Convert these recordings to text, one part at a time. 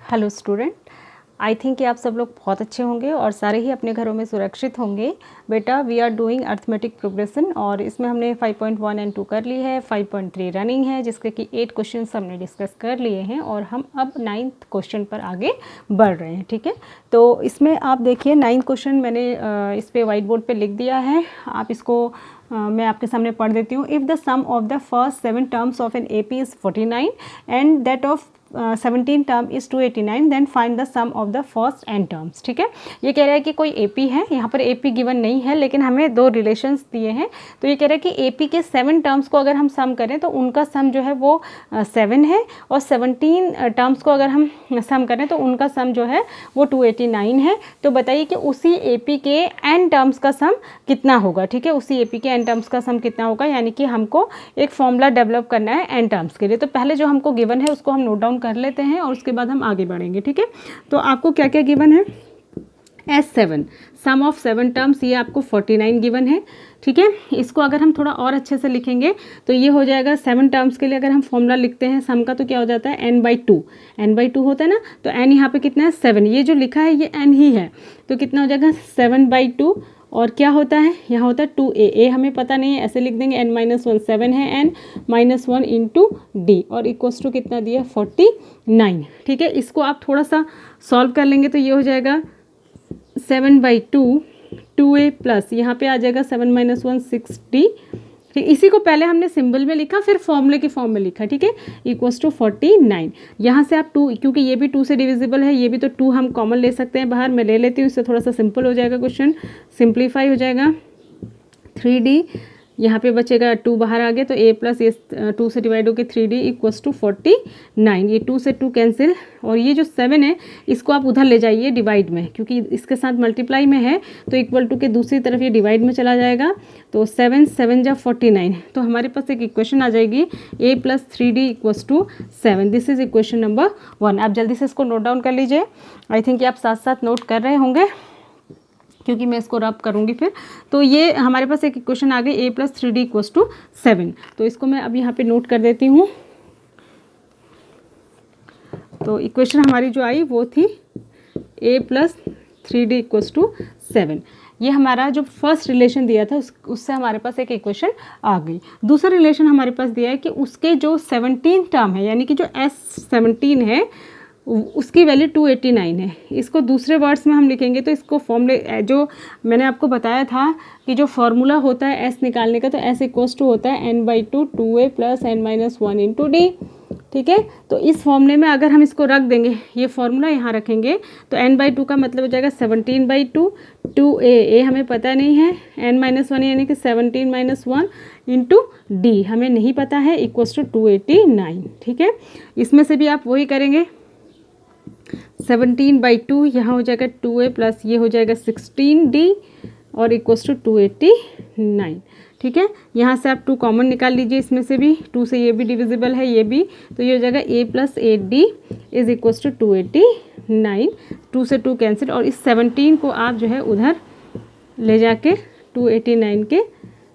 Hello student, I think कि आप सब लोग बहुत अच्छे होंगे और सारे ही अपने घरों में सुरक्षित होंगे। बेटा we are doing arithmetic progression और इसमें हमने 5.1 एंड 2 कर ली है, 5.3 रनिंग है जिसके कि 8 क्वेश्चन हमने डिस्कस कर लिए हैं और हम अब 9th क्वेश्चन पर आगे बढ़ रहे हैं। ठीक है, तो इसमें आप देखिए 9th क्वेश्चन मैंने इस पर वाइट बोर्ड पर लिख दिया है। आप इसको मैं आपके सामने पढ़ देती हूँ। If the sum of the first 7 terms of an AP is 49 and that of 17 term is 289 then find the sum of the first n terms. ठीक है, ये कह रहा है कि कोई AP है, यहाँ पर AP गिवन नहीं है लेकिन हमें दो रिलेशंस दिए हैं। तो ये कह रहा है कि AP के 7 टर्म्स को अगर हम सम करें तो उनका सम जो है वो 7 है और 17 टर्म्स को अगर हम सम करें तो उनका सम जो है वो 289 है। तो बताइए कि उसी AP के n टर्म्स का सम कितना होगा। ठीक है, उसी AP के n टर्म्स का सम कितना होगा, यानी कि हमको एक फॉर्मूला डेवलप करना है n टर्म्स के लिए। तो पहले जो हमको गिवन है उसको हम नोट डाउन कर लेते हैं और उसके बाद हम आगे बढ़ेंगे। ठीक है, तो आपको क्या क्या गिवन है? S7 सम ऑफ 7 टर्म्स, ये आपको 49 गिवन है। ठीक है, इसको अगर हम थोड़ा और अच्छे से लिखेंगे तो ये हो जाएगा 7 टर्म्स के लिए अगर हम फॉर्मूला लिखते हैं सम का तो क्या हो जाता है n/2 होता है ना। तो n यहाँ पे कितना है 7, ये जो लिखा है ये n ही है तो कितना हो जाएगा 7/2 और क्या होता है यहाँ होता है 2a हमें पता नहीं है, ऐसे लिख देंगे n-1 7 है n-1 इंटू डी और इक्वल्स टू कितना दिया 49। ठीक है, इसको आप थोड़ा सा सॉल्व कर लेंगे तो ये हो जाएगा 7/2 2a प्लस यहाँ पे आ जाएगा 7-1 6d। ठीक, इसी को पहले हमने सिंबल में लिखा फिर फॉर्मूले की फॉर्म में लिखा। ठीक है, इक्वल्स टू 49। यहाँ से आप 2, क्योंकि ये भी 2 से डिविजिबल है, ये भी तो 2 हम कॉमन ले सकते हैं बाहर, मैं ले लेती हूँ, इससे थोड़ा सा सिंपल हो जाएगा, क्वेश्चन सिंप्लीफाई हो जाएगा। 3d यहाँ पे बचेगा 2 बाहर आ गया तो a प्लस ये 2 से डिवाइड होकर 3d इक्वल्स टू 49। ये 2 से 2 कैंसिल और ये जो 7 है इसको आप उधर ले जाइए डिवाइड में, क्योंकि इसके साथ मल्टीप्लाई में है तो इक्वल टू के दूसरी तरफ ये डिवाइड में चला जाएगा। तो 7 जा 49, तो हमारे पास एक इक्वेशन आ जाएगी a plus 3d equals to 7। This is equation number 1। आप जल्दी से इसको नोट डाउन कर लीजिए। आई थिंक आप साथ साथ नोट कर रहे होंगे क्योंकि मैं इसको रब करूँगी फिर। तो ये हमारे पास एक इक्वेशन आ गई a plus 3d equals to 7। तो इसको मैं अब यहाँ पे नोट कर देती हूँ। तो इक्वेशन हमारी जो आई वो थी a plus 3d equals to 7। ये हमारा जो फर्स्ट रिलेशन दिया था उससे हमारे पास एक इक्वेशन आ गई। दूसरा रिलेशन हमारे पास दिया है कि उसके जो 17 टर्म है, यानी कि जो S17 है उसकी वैल्यू 289 है। इसको दूसरे वर्ड्स में हम लिखेंगे तो इसको फॉर्मूले जो मैंने आपको बताया था कि जो फॉर्मूला होता है S निकालने का, तो S इक्वल्स टू होता है n/2 2a plus n-1 into D. ठीक है, तो इस फॉर्मूले में अगर हम इसको रख देंगे, ये फॉर्मूला यहाँ रखेंगे तो n/2 का मतलब हो जाएगा 17/2 2a हमें पता नहीं है, n-1 यानी कि 17-1 इंटू डी हमें नहीं पता है इक्वल्स टू 289। ठीक है, इसमें से भी आप वही करेंगे 17/2 यहाँ हो जाएगा 2a प्लस ये हो जाएगा 16d और इक्वल्स टू 289। ठीक है, यहाँ से आप 2 कॉमन निकाल लीजिए, इसमें से भी 2 से ये भी डिविजिबल है ये भी, तो ये हो जाएगा a plus 8d is equals to 289। 2 से 2 कैंसिल और इस 17 को आप जो है उधर ले जाके 289 के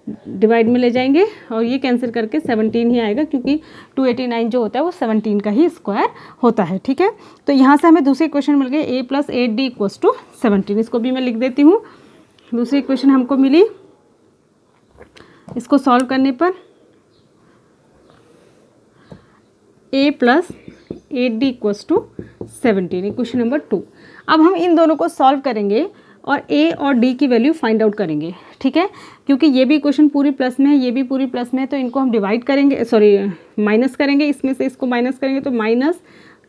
डिवाइड में ले जाएंगे और ये कैंसिल करके 17 ही आएगा, क्योंकि 289 जो होता है वो 17 का ही स्क्वायर होता है। ठीक है, तो यहाँ से हमें दूसरी इक्वेशन मिल गई a plus 8d equals to 17। इसको भी मैं लिख देती हूँ। दूसरी इक्वेशन हमको मिली, इसको सॉल्व करने पर a plus 8d equals to 17, equation number 2। अब हम इन दोनों को सॉल्व करेंगे और a और d की वैल्यू फाइंड आउट करेंगे। ठीक है, क्योंकि ये भी इक्वेशन पूरी प्लस में है, ये भी पूरी प्लस में है, तो इनको हम डिवाइड करेंगे, सॉरी माइनस करेंगे, इसमें से इसको माइनस करेंगे तो माइनस,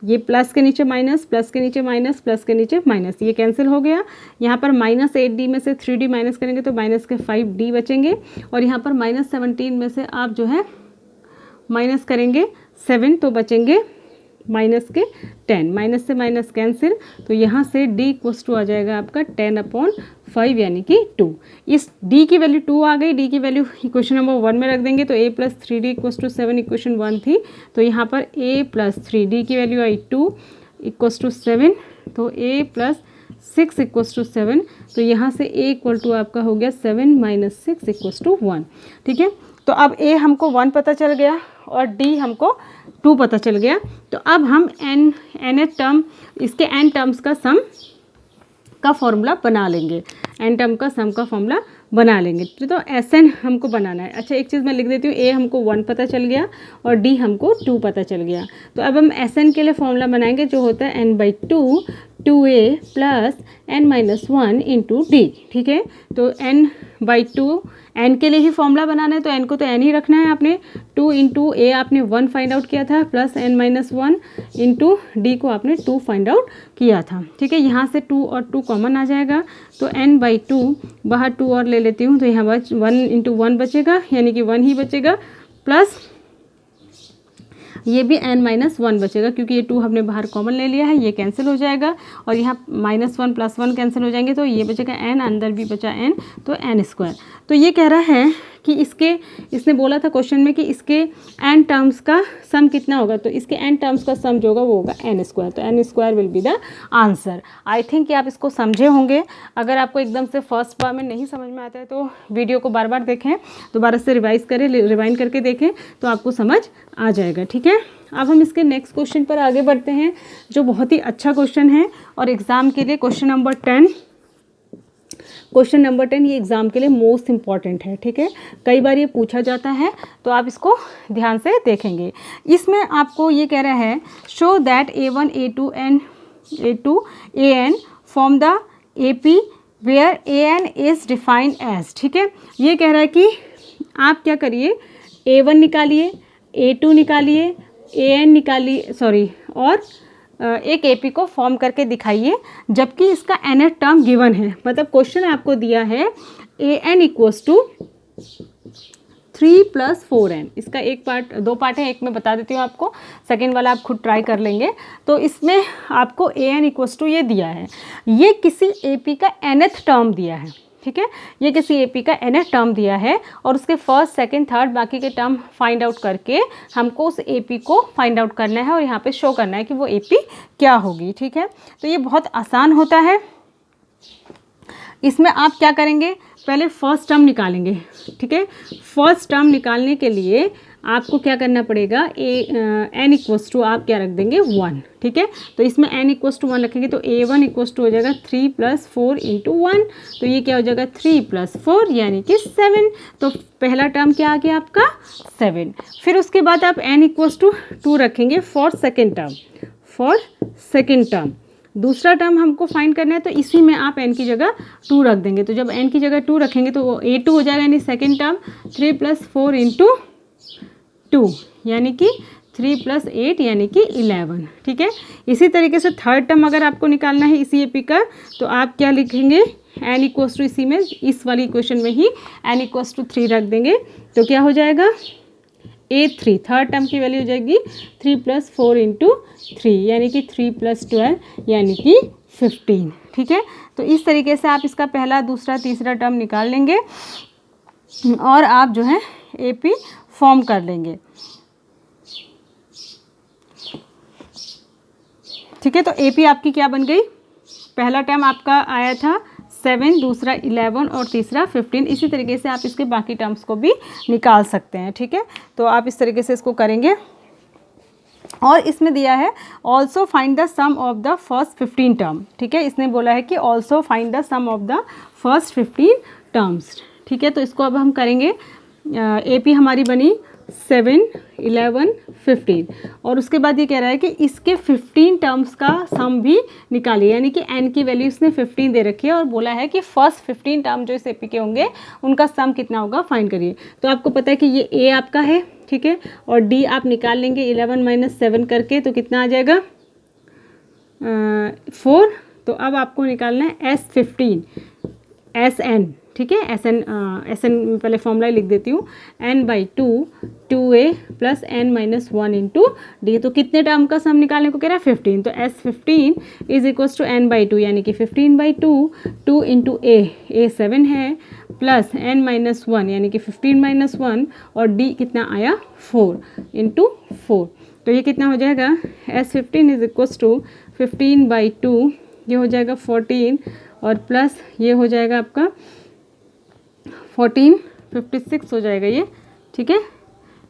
ये प्लस के नीचे माइनस, प्लस के नीचे माइनस, प्लस के नीचे माइनस, ये कैंसिल हो गया। यहाँ पर -8d में से 3d माइनस करेंगे तो माइनस के 5d बचेंगे और यहाँ पर -17 में से आप जो है माइनस करेंगे 7 तो बचेंगे माइनस के 10, माइनस से माइनस कैंसिल, तो यहाँ से d इक्वल्स टू आ जाएगा आपका 10/5 यानी कि 2। इस d की वैल्यू 2 आ गई, d की वैल्यू इक्वेशन नंबर 1 में रख देंगे तो a plus 3d equals to 7 equation 1 थी, तो यहाँ पर a प्लस 3d की वैल्यू आई 2 इक्वल्स टू 7, तो a प्लस 6 इक्वल्स टू 7, तो यहाँ से a इक्वल टू आपका हो गया 7 - 6 इक्वल्स टू 1। ठीक है, तो अब a हमको 1 पता चल गया और डी हमको 2 पता चल गया। तो अब हम nth टर्म, इसके n टर्म्स का सम का फॉर्मूला बना लेंगे, n टर्म का सम का फॉर्मूला बना लेंगे। तो Sn हमको बनाना है। अच्छा, एक चीज़ मैं लिख देती हूँ, a हमको 1 पता चल गया और d हमको 2 पता चल गया। तो अब हम Sn के लिए फॉर्मूला बनाएंगे जो होता है n/2 2a plus n-1 into D. ठीक है, तो n/2 n के लिए ही फॉर्मूला बनाना है, तो n को तो n ही रखना है आपने। 2 इंटू ए आपने 1 फाइंड आउट किया था, प्लस n-1 इंटू डी को आपने 2 फाइंड आउट किया था। ठीक है, यहाँ से 2 और 2 कॉमन आ जाएगा, तो n/2 बाहर 2 और ले लेती हूँ, तो यहाँ 1 इंटू 1 बचेगा, यानी कि 1 ही बचेगा, प्लस ये भी n-1 बचेगा, क्योंकि ये 2 हमने बाहर कॉमन ले लिया है, ये कैंसिल हो जाएगा, और यहाँ -1 + 1 कैंसिल हो जाएंगे, तो ये बचेगा n, अंदर भी बचा n, तो n²। तो ये कह रहा है कि इसने बोला था क्वेश्चन में कि इसके n टर्म्स का सम कितना होगा, तो इसके n टर्म्स का सम जो होगा वो होगा n²। तो n² will be the answer. I think कि आप इसको समझे होंगे। अगर आपको एकदम से फर्स्ट बार में नहीं समझ में आता है तो वीडियो को बार बार देखें, दोबारा से रिवाइंड करके देखें, तो आपको समझ आ जाएगा। ठीक है, अब हम इसके नेक्स्ट क्वेश्चन पर आगे बढ़ते हैं, जो बहुत ही अच्छा क्वेश्चन है और एग्ज़ाम के लिए क्वेश्चन नंबर 10 ये एग्ज़ाम के लिए मोस्ट इम्पॉर्टेंट है। ठीक है, कई बार ये पूछा जाता है, तो आप इसको ध्यान से देखेंगे। इसमें आपको ये कह रहा है, show that a1 a2 an form the AP where an is defined as. ठीक है, ये कह रहा है कि आप क्या करिए, a1 निकालिए, a2 निकालिए, an निकालिए, और एक AP को फॉर्म करके दिखाइए, जबकि इसका nth टर्म गिवन है। मतलब क्वेश्चन आपको दिया है an = 3 + 4n। इसका दो पार्ट है, एक मैं बता देती हूँ आपको, सेकेंड वाला आप खुद ट्राई कर लेंगे। तो इसमें आपको an = ये दिया है, ये किसी AP का nth टर्म दिया है। ठीक है, ये किसी AP का nth टर्म दिया है, और उसके फर्स्ट, सेकंड, थर्ड बाकी के टर्म फाइंड आउट करके हमको उस AP को फाइंड आउट करना है, और यहाँ पे शो करना है कि वो AP क्या होगी। ठीक है, तो ये बहुत आसान होता है। इसमें आप क्या करेंगे, पहले फर्स्ट टर्म निकालेंगे। ठीक है, फर्स्ट टर्म निकालने के लिए आपको क्या करना पड़ेगा, n = आप क्या रख देंगे, 1। ठीक है, तो इसमें n = 1 रखेंगे, तो a1 = हो जाएगा 3 + 4 × 1, तो ये क्या हो जाएगा 3 + 4 यानी कि 7। तो पहला टर्म क्या आ गया आपका 7। फिर उसके बाद आप n = 2 रखेंगे फॉर सेकेंड टर्म। दूसरा टर्म हमको फाइंड करना है, तो इसी में आप n की जगह 2 रख देंगे। तो जब n की जगह 2 रखेंगे तो वो a2 हो जाएगा, यानी सेकेंड टर्म 3 + 4 × 2 यानी कि 3 + 8 यानी कि 11। ठीक है, इसी तरीके से थर्ड टर्म अगर आपको निकालना है इसी AP का, तो आप क्या लिखेंगे, n = इसी में, इस वाली इक्वेशन में ही n = 3 रख देंगे, तो क्या हो जाएगा a3, थर्ड टर्म की वैल्यू हो जाएगी 3 + 4 × 3 यानी कि 3 + 12 यानी कि 15। ठीक है, तो इस तरीके से आप इसका पहला, दूसरा, तीसरा टर्म निकाल लेंगे और आप जो है AP फॉर्म कर लेंगे। ठीक है, तो AP आपकी क्या बन गई, पहला टर्म आपका आया था 7, दूसरा 11 और तीसरा 15। इसी तरीके से आप इसके बाकी टर्म्स को भी निकाल सकते हैं। ठीक है, तो आप इस तरीके से इसको करेंगे। और इसमें दिया है also find the sum of the first 15 term. ठीक है, इसने बोला है कि also find the sum of the first 15 terms. ठीक है, तो इसको अब हम करेंगे। AP हमारी बनी 7, 11, 15, और उसके बाद ये कह रहा है कि इसके 15 टर्म्स का सम भी निकालिए, यानी कि n की वैल्यू इसने 15 दे रखी है और बोला है कि फर्स्ट 15 टर्म जो इस AP के होंगे उनका सम कितना होगा फाइंड करिए। तो आपको पता है कि ये A आपका है, ठीक है, और D आप निकाल लेंगे 11 - 7 करके, तो कितना आ जाएगा 4। तो अब आपको निकालना है S15 SN। ठीक है, SN पहले फॉर्मूला लिख देती हूँ, n/2 2a + n-1 × d। तो कितने टर्म का सम निकालने को कह रहा है 15, तो S15 = n/2 यानी कि 15/2 2 × a 7 है, प्लस n-1 यानी कि 15 - 1, और d कितना आया 4 × 4। तो ये कितना हो जाएगा, S15 = 15/2, ये हो जाएगा 14, और प्लस ये हो जाएगा आपका 14, 56 हो जाएगा ये। ठीक है,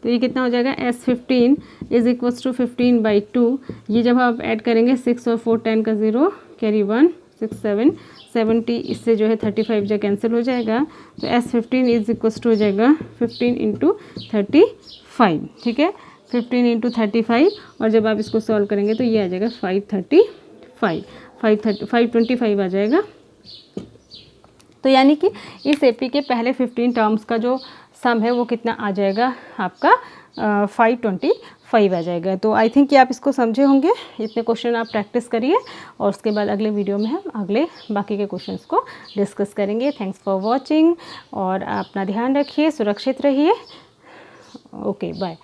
तो ये कितना हो जाएगा, S15 इज इक्वल्स टू 15/2। ये जब आप ऐड करेंगे 6 और 4 10 का 0 कैरी 1 6 7 70, इससे जो है 35 जो कैंसिल हो जाएगा। तो S15 इज इक्वल्स टू हो जाएगा 15 × 35, ठीक है, 15 × 35। और जब आप इसको सॉल्व करेंगे तो ये आ जाएगा 525 आ जाएगा। तो यानी कि इस एपी के पहले 15 टर्म्स का जो सम है वो कितना आ जाएगा आपका 525 आ जाएगा। तो आई थिंक कि आप इसको समझे होंगे। इतने क्वेश्चन आप प्रैक्टिस करिए और उसके बाद अगले वीडियो में हम अगले बाकी के क्वेश्चंस को डिस्कस करेंगे। थैंक्स फॉर वॉचिंग और अपना ध्यान रखिए, सुरक्षित रहिए। Okay bye.